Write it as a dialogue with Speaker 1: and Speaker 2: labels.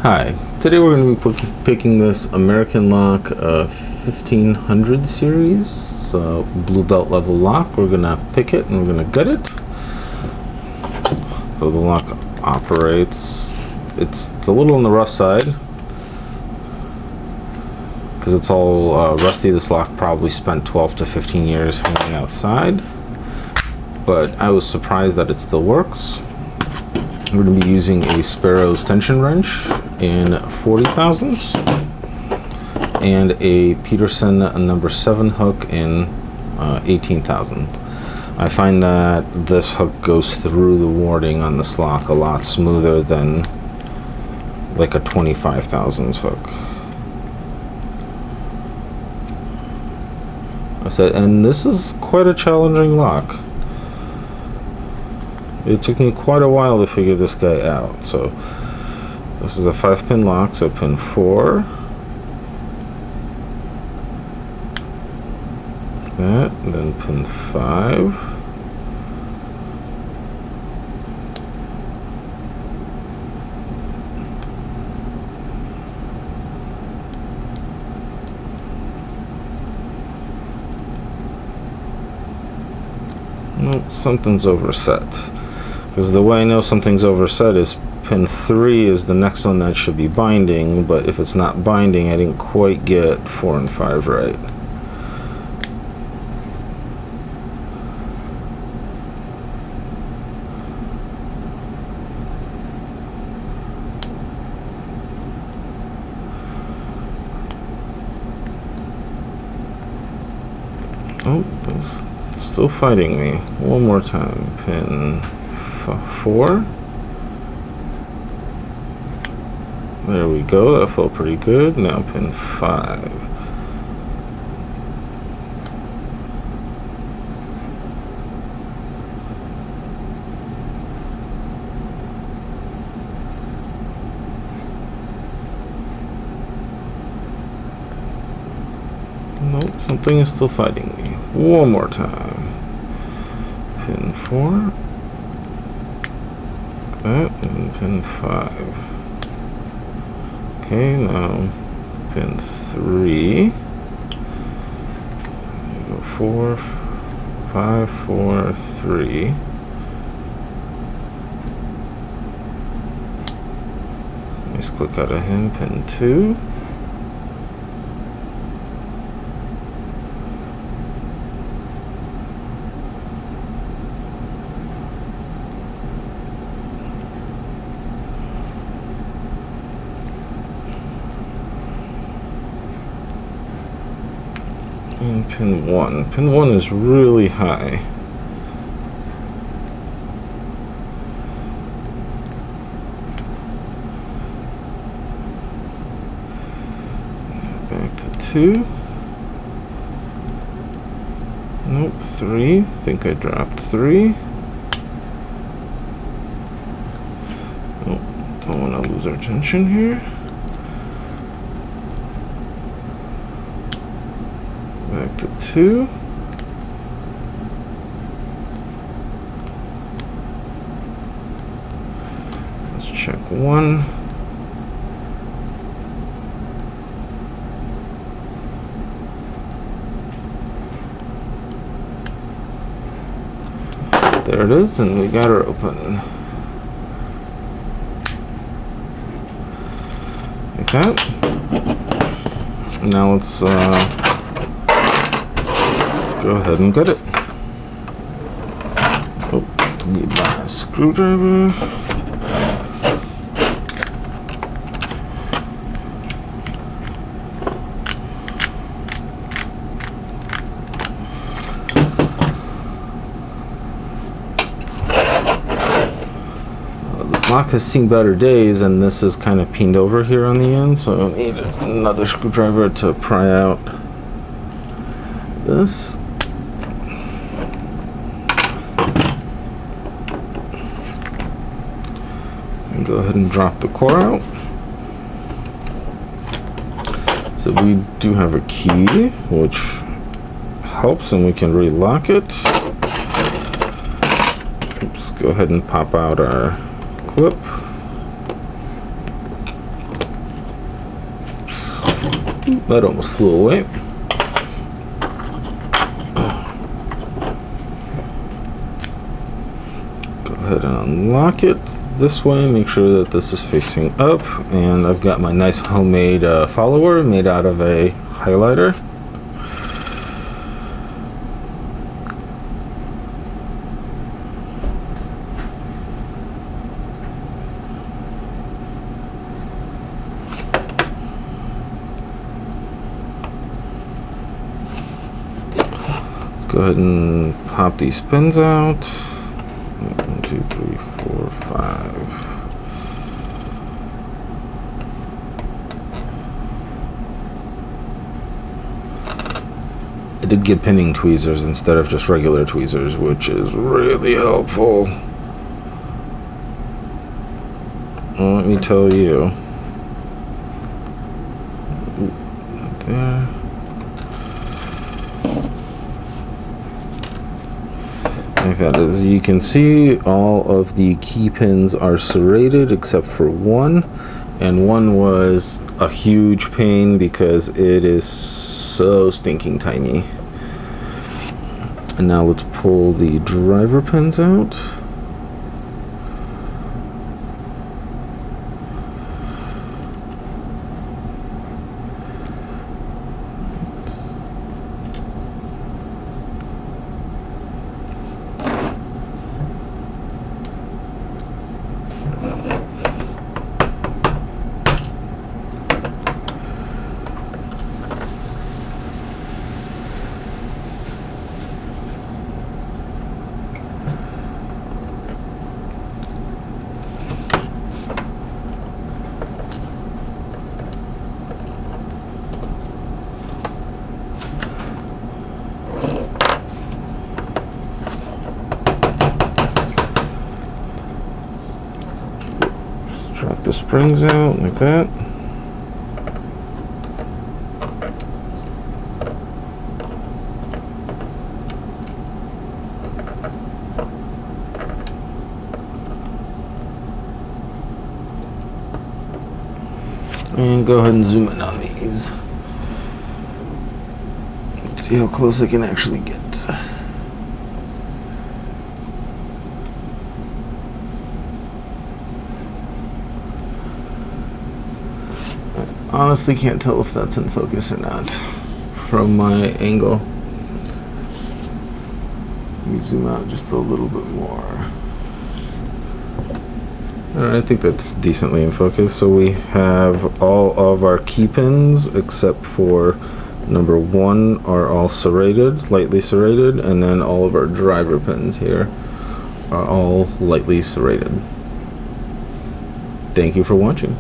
Speaker 1: Hi, today we're going to be picking this American Lock 1500 series. It's a blue belt level lock. We're going to pick it and we're going to gut it. So the lock operates. It's a little on the rough side because it's all rusty. This lock probably spent 12 to 15 years hanging outside, but I was surprised that it still works. We're going to be using a Sparrows tension wrench in 40 thousandths and a Peterson number 7 hook in 18 thousandths. I find that this hook goes through the warding on this lock a lot smoother than like a 25 thousandths hook. I said, and this is quite a challenging lock. It took me quite a while to figure this guy out. So this is a 5-pin lock, so pin 4, that, and then pin 5, nope, something's overset. Because the way I know something's overset is pin 3 is the next one that should be binding, but if it's not binding, I didn't quite get 4 and 5 right. Oh, that's still fighting me. One more time. Pin 4. There we go. That felt pretty good. Now pin 5. Nope, something is still fighting me. One more time. Pin 4. That, and pin 5. Okay, now pin 3. Go 4, 5, 4, 3. Nice click out of him. Pin 2. And pin 1. Pin 1 is really high. Back to 2. Nope, 3. Think I dropped 3. Nope, don't want to lose our tension here. Back to 2. Let's check 1. There it is, and we got her open. Like that. Now let's go ahead and gut it. Oh, need my screwdriver. This lock has seen better days, and this is kind of peened over here on the end, so I need another screwdriver to pry out this. And go ahead and drop the core out. So we do have a key, which helps, and we can relock it. Oops, go ahead and pop out our clip. That almost flew away. Go ahead and unlock it this way. Make sure that this is facing up. And I've got my nice homemade follower made out of a highlighter. Go ahead and pop these pins out. 1, 2, 3, 4, 5. I did get pinning tweezers instead of just regular tweezers, which is really helpful. Well, let me tell you. Right there. Like that. As you can see, all of the key pins are serrated except for one, and one was a huge pain because it is so stinking tiny. And now let's pull the driver pins out. Drop the springs out like that. And go ahead and zoom in on these. Let's see how close I can actually get. Honestly can't tell if that's in focus or not from my angle. Let me zoom out just a little bit more. I think that's decently in focus. So we have all of our key pins except for number 1 are all serrated, lightly serrated, and then all of our driver pins here are all lightly serrated. Thank you for watching.